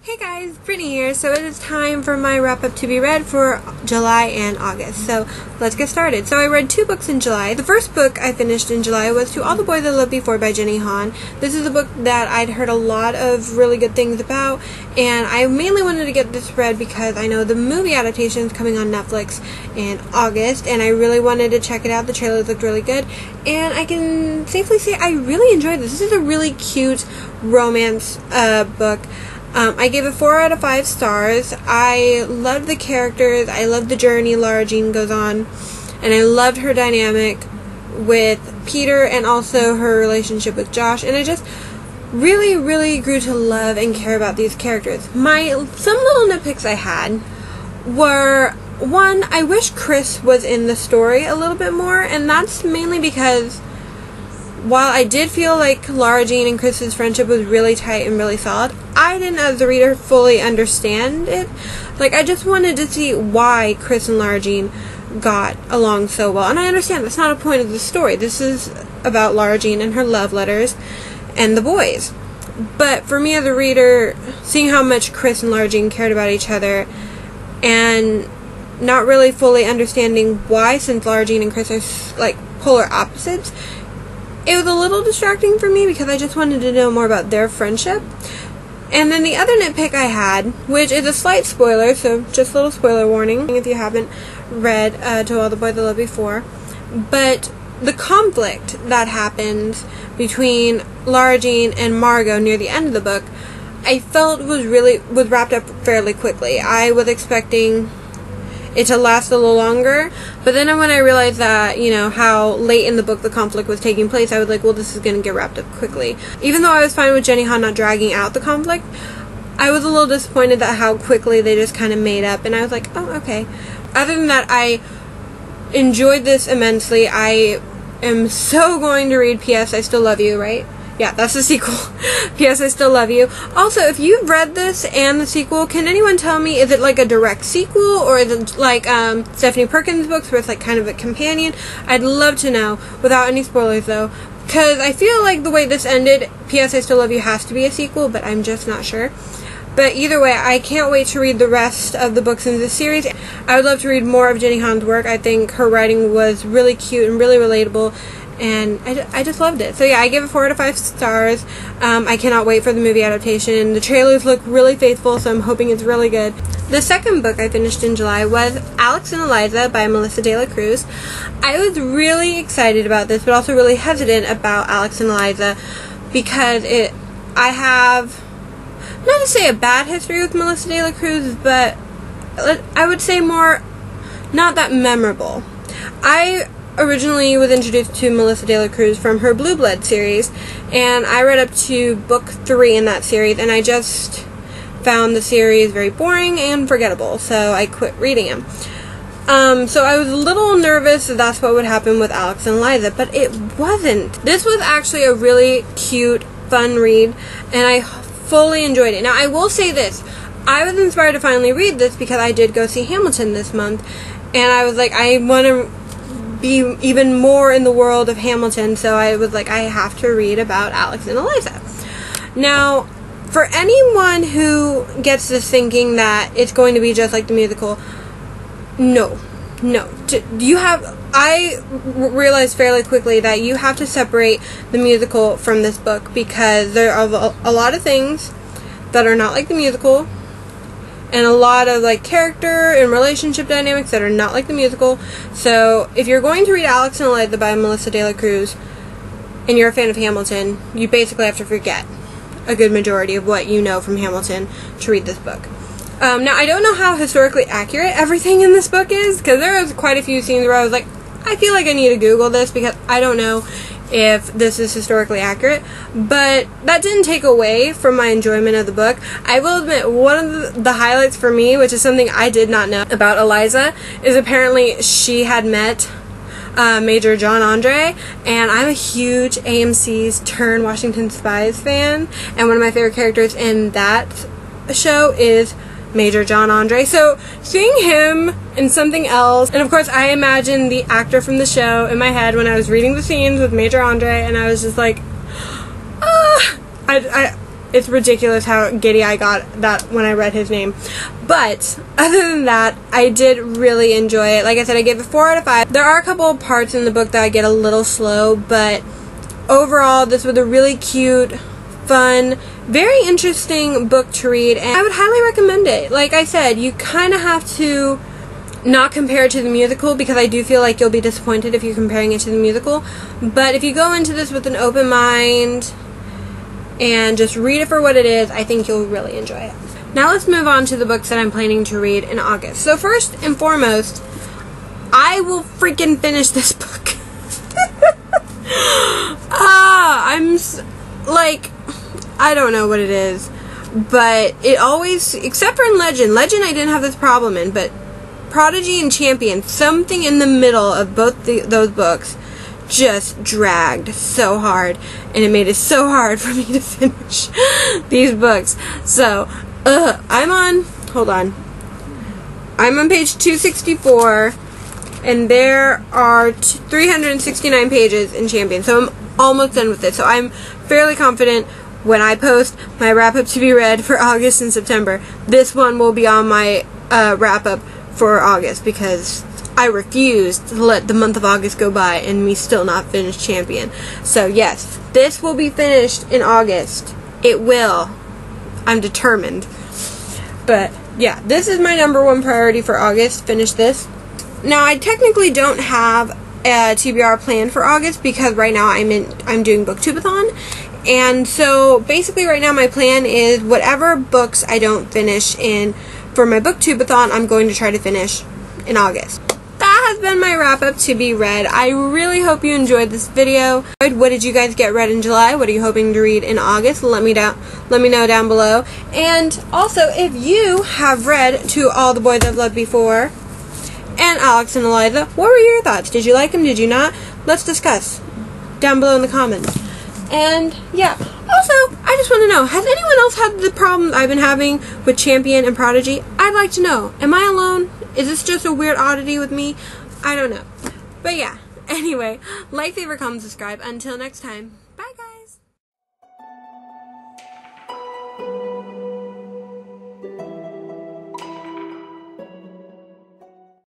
Hey guys, Brittany here. So it is time for my wrap-up to be read for July and August. So let's get started. So I read 2 books in July. The first book I finished in July was To All the Boys I Loved Before by Jenny Han. This is a book that I'd heard a lot of really good things about, and I mainly wanted to get this read because I know the movie adaptation is coming on Netflix in August, and I really wanted to check it out. The trailers looked really good, and I can safely say I really enjoyed this. This is a really cute romance book. I gave it 4 out of 5 stars. I loved the characters. I loved the journey Lara Jean goes on. And I loved her dynamic with Peter and also her relationship with Josh. And I just really grew to love and care about these characters. Some little nitpicks I had were, one, I wish Chris was in the story a little bit more. And that's mainly because while I did feel like Lara Jean and Chris's friendship was really tight and really solid, I didn't, as the reader, fully understand it. Like, I just wanted to see why Chris and Lara Jean got along so well. And I understand that's not a point of the story. This is about Lara Jean and her love letters and the boys. But for me as a reader, seeing how much Chris and Lara Jean cared about each other and not really fully understanding why, since Lara Jean and Chris are, like, polar opposites, it was a little distracting for me because I just wanted to know more about their friendship. And then the other nitpick I had, which is a slight spoiler, so just a little spoiler warning if you haven't read To All the Boys I Loved Before, but the conflict that happens between Lara Jean and Margot near the end of the book, I felt was wrapped up fairly quickly. I was expecting it to last a little longer, but then when I realized that, you know, how late in the book the conflict was taking place, I was like, well, this is going to get wrapped up quickly. Even though I was fine with Jenny Han not dragging out the conflict, I was a little disappointed at how quickly they just kind of made up, and I was like, oh, okay. Other than that, I enjoyed this immensely. I am so going to read P.S. I Still Love You, right? Yeah, that's the sequel. P.S. I Still Love You. Also, if you've read this and the sequel, can anyone tell me, is it like a direct sequel, or is it like Stephanie Perkins' books where it's like kind of a companion? I'd love to know, without any spoilers though, because I feel like the way this ended, P.S. I Still Love You has to be a sequel, but I'm just not sure. But either way, I can't wait to read the rest of the books in this series. I would love to read more of Jenny Han's work. I think her writing was really cute and really relatable, and I just loved it. So yeah, I give it 4 out of 5 stars. I cannot wait for the movie adaptation. The trailers look really faithful, so I'm hoping it's really good. The second book I finished in July was Alex and Eliza by Melissa De La Cruz. I was really excited about this, but also really hesitant about Alex and Eliza because I have, not to say a bad history with Melissa De La Cruz, but I would say more not that memorable. I originally was introduced to Melissa De La Cruz from her Blue Blood series, and I read up to book 3 in that series, and I just found the series very boring and forgettable, so I quit reading them. So I was a little nervous that that's what would happen with Alex and Eliza, but it wasn't. This was actually a really cute, fun read, and I fully enjoyed it. Now, I will say this. I was inspired to finally read this because I did go see Hamilton this month, and I was like, I want to be even more in the world of Hamilton, so I was like, I have to read about Alex and Eliza. Now, for anyone who gets this thinking that it's going to be just like the musical, no. I realized fairly quickly that you have to separate the musical from this book because there are a lot of things that are not like the musical, and a lot of like character and relationship dynamics that are not like the musical. So if you're going to read Alex and Eliza by Melissa De La Cruz and you're a fan of Hamilton, you basically have to forget a good majority of what you know from Hamilton to read this book. Now, I don't know how historically accurate everything in this book is, because there was quite a few scenes where I was like, I feel like I need to Google this because I don't know if this is historically accurate, but that didn't take away from my enjoyment of the book. I will admit, one of the highlights for me, which is something I did not know about Eliza, is apparently she had met Major John Andre, and I'm a huge AMC's Turn Washington Spies fan, and one of my favorite characters in that show is Major John Andre. So seeing him in something else, and of course I imagined the actor from the show in my head when I was reading the scenes with Major Andre, and I was just like, it's ridiculous how giddy I got that when I read his name. But other than that, I did really enjoy it. Like I said, I gave it 4 out of 5. There are a couple of parts in the book that I get a little slow, but overall, this was a really cute, fun, very interesting book to read, and I would highly recommend it. Like I said, you kind of have to not compare it to the musical, because I do feel like you'll be disappointed if you're comparing it to the musical. But if you go into this with an open mind and just read it for what it is, I think you'll really enjoy it. Now let's move on to the books that I'm planning to read in August. So first and foremost, I will freaking finish this book. I don't know what it is, but it always, except for in Legend I didn't have this problem in, but Prodigy and Champion, something in the middle of both those books just dragged so hard, and it made it so hard for me to finish these books. So, I'm on page 264, and there are 369 pages in Champion, so I'm almost done with it. So I'm fairly confident when I post my wrap-up to be read for August and September, this one will be on my wrap-up for August, because I refuse to let the month of August go by and me still not finish Champion. So yes, this will be finished in August. It will. I'm determined. But yeah, this is my #1 priority for August. Finish this. Now, I technically don't have a TBR plan for August, because right now I'm doing Booktubeathon. And so basically right now my plan is whatever books I don't finish for my Booktubeathon, I'm going to try to finish in August. That has been my wrap-up to be read. I really hope you enjoyed this video. What did you guys get read in July? What are you hoping to read in August? Let me know down below. And also, if you have read To All the Boys I've Loved Before and Alex and Eliza, what were your thoughts? Did you like them? Did you not? Let's discuss down below in the comments. And yeah, also, I just want to know, has anyone else had the problem I've been having with Champion and Prodigy? I'd like to know. Am I alone? Is this just a weird oddity with me? I don't know. But yeah, anyway, like, favorite, comment, subscribe. Until next time.